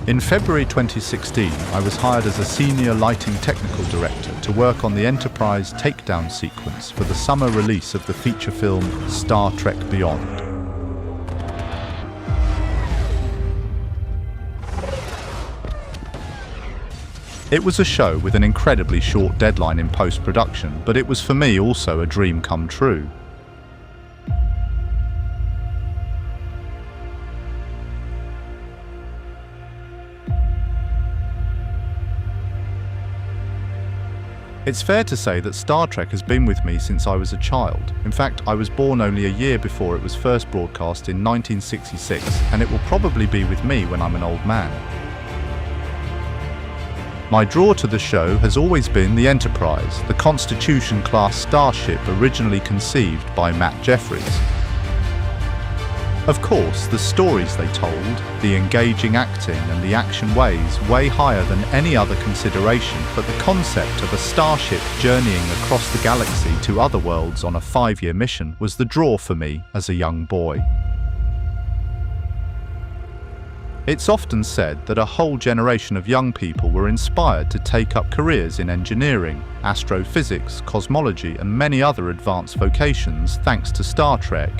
In February 2016, I was hired as a senior lighting technical director to work on the Enterprise takedown sequence for the summer release of the feature film Star Trek Beyond. It was a show with an incredibly short deadline in post-production, but it was for me also a dream come true. It's fair to say that Star Trek has been with me since I was a child. In fact, I was born only a year before it was first broadcast in 1966, and it will probably be with me when I'm an old man. My draw to the show has always been the Enterprise, the Constitution-class starship originally conceived by Matt Jefferies. Of course, the stories they told, the engaging acting and the action way higher than any other consideration, but the concept of a starship journeying across the galaxy to other worlds on a 5-year mission was the draw for me as a young boy. It's often said that a whole generation of young people were inspired to take up careers in engineering, astrophysics, cosmology, and many other advanced vocations thanks to Star Trek.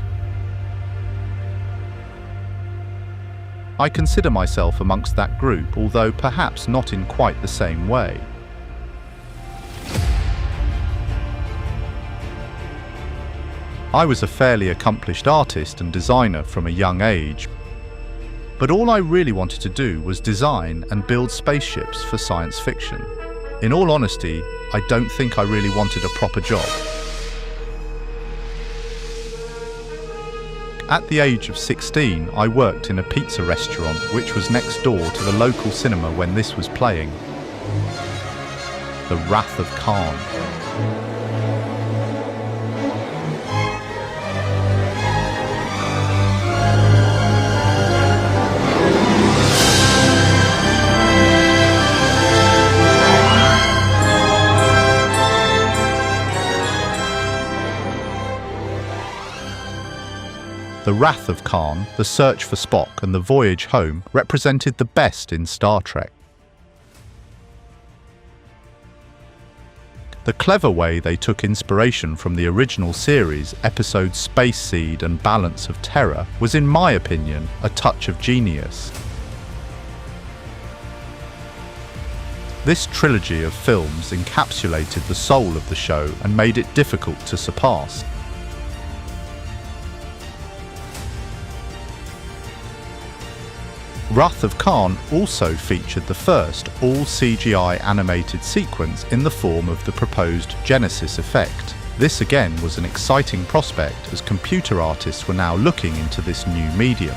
I consider myself amongst that group, although perhaps not in quite the same way. I was a fairly accomplished artist and designer from a young age. But all I really wanted to do was design and build spaceships for science fiction. In all honesty, I don't think I really wanted a proper job. At the age of 16, I worked in a pizza restaurant which was next door to the local cinema when this was playing. The Wrath of Khan. The Wrath of Khan, the search for Spock and the voyage home represented the best in Star Trek. The clever way they took inspiration from the original series, episodes Space Seed and Balance of Terror, was in my opinion a touch of genius. This trilogy of films encapsulated the soul of the show and made it difficult to surpass. Wrath of Khan also featured the first all-CGI animated sequence in the form of the proposed Genesis effect. This again was an exciting prospect as computer artists were now looking into this new medium.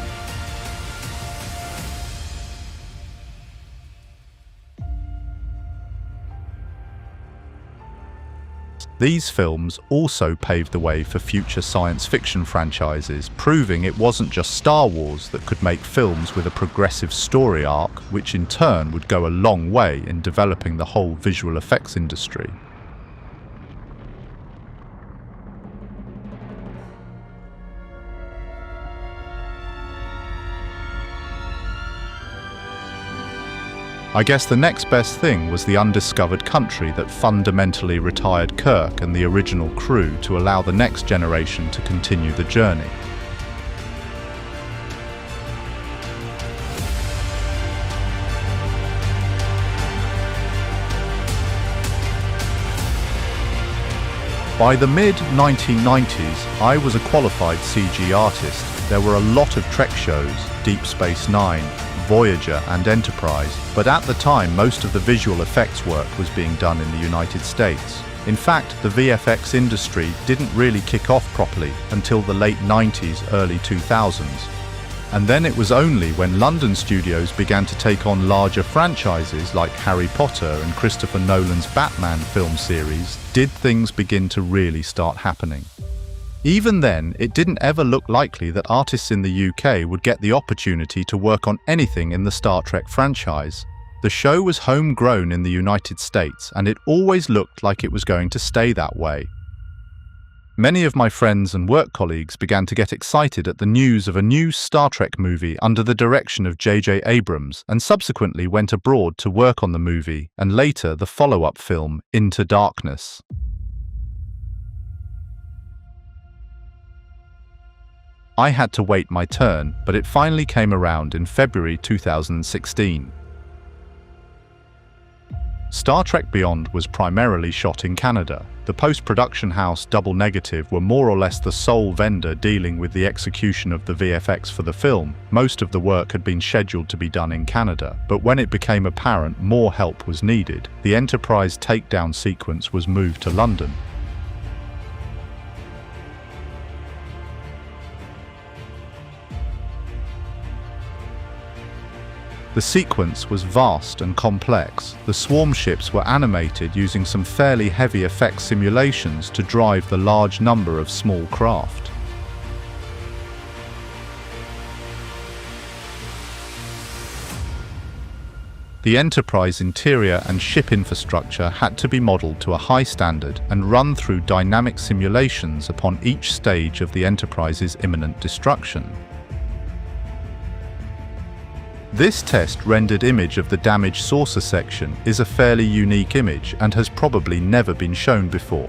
These films also paved the way for future science fiction franchises, proving it wasn't just Star Wars that could make films with a progressive story arc, which in turn would go a long way in developing the whole visual effects industry. I guess the next best thing was the undiscovered country that fundamentally retired Kirk and the original crew to allow the next generation to continue the journey. By the mid-1990s, I was a qualified CG artist. There were a lot of Trek shows, Deep Space Nine, Voyager and Enterprise, but at the time most of the visual effects work was being done in the United States. In fact, the VFX industry didn't really kick off properly until the late 90s, early 2000s. And then it was only when London studios began to take on larger franchises like Harry Potter and Christopher Nolan's Batman film series did things begin to really start happening. Even then, it didn't ever look likely that artists in the UK would get the opportunity to work on anything in the Star Trek franchise. The show was homegrown in the United States, and it always looked like it was going to stay that way. Many of my friends and work colleagues began to get excited at the news of a new Star Trek movie under the direction of J.J. Abrams, and subsequently went abroad to work on the movie and later the follow-up film, Into Darkness. I had to wait my turn, but it finally came around in February 2016. Star Trek Beyond was primarily shot in Canada. The post-production house Double Negative were more or less the sole vendor dealing with the execution of the VFX for the film. Most of the work had been scheduled to be done in Canada, but when it became apparent more help was needed, the Enterprise takedown sequence was moved to London. The sequence was vast and complex. The swarm ships were animated using some fairly heavy effects simulations to drive the large number of small craft. The Enterprise interior and ship infrastructure had to be modeled to a high standard and run through dynamic simulations upon each stage of the Enterprise's imminent destruction. This test-rendered image of the damaged saucer section is a fairly unique image and has probably never been shown before.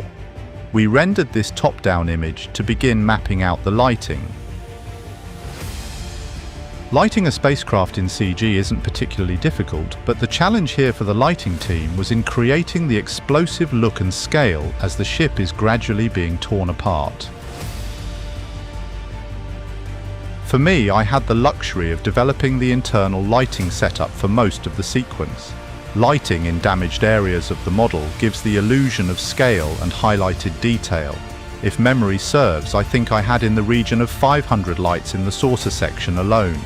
We rendered this top-down image to begin mapping out the lighting. Lighting a spacecraft in CG isn't particularly difficult, but the challenge here for the lighting team was in creating the explosive look and scale as the ship is gradually being torn apart. For me, I had the luxury of developing the internal lighting setup for most of the sequence. Lighting in damaged areas of the model gives the illusion of scale and highlighted detail. If memory serves, I think I had in the region of 500 lights in the saucer section alone.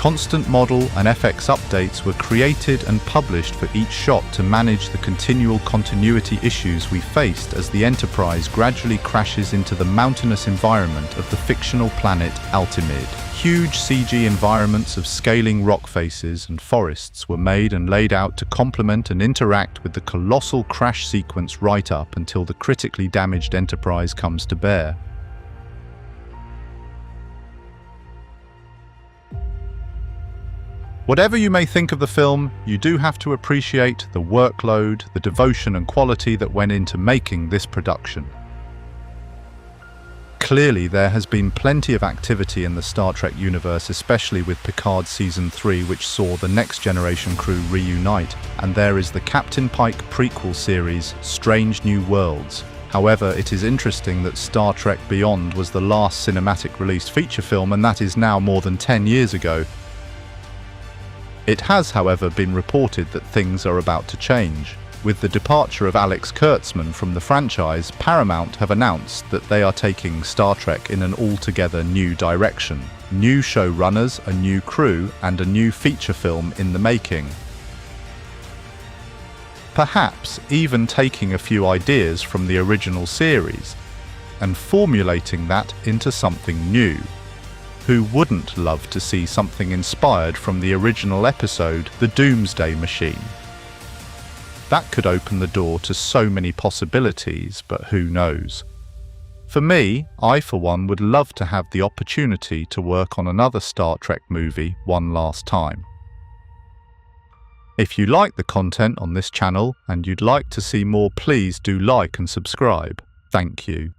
Constant model and FX updates were created and published for each shot to manage the continual continuity issues we faced as the Enterprise gradually crashes into the mountainous environment of the fictional planet Altimid. Huge CG environments of scaling rock faces and forests were made and laid out to complement and interact with the colossal crash sequence right up until the critically damaged Enterprise comes to bear. Whatever you may think of the film, you do have to appreciate the workload, the devotion and quality that went into making this production. Clearly, there has been plenty of activity in the Star Trek universe, especially with Picard Season 3, which saw the Next Generation crew reunite, and there is the Captain Pike prequel series, Strange New Worlds. However, it is interesting that Star Trek Beyond was the last cinematic released feature film, and that is now more than 10 years ago. It has, however, been reported that things are about to change. With the departure of Alex Kurtzman from the franchise, Paramount have announced that they are taking Star Trek in an altogether new direction. New showrunners, a new crew, and a new feature film in the making. Perhaps even taking a few ideas from the original series and formulating that into something new. Who wouldn't love to see something inspired from the original episode, The Doomsday Machine? That could open the door to so many possibilities, but who knows? For me, I for one would love to have the opportunity to work on another Star Trek movie one last time. If you like the content on this channel and you'd like to see more, please do like and subscribe. Thank you.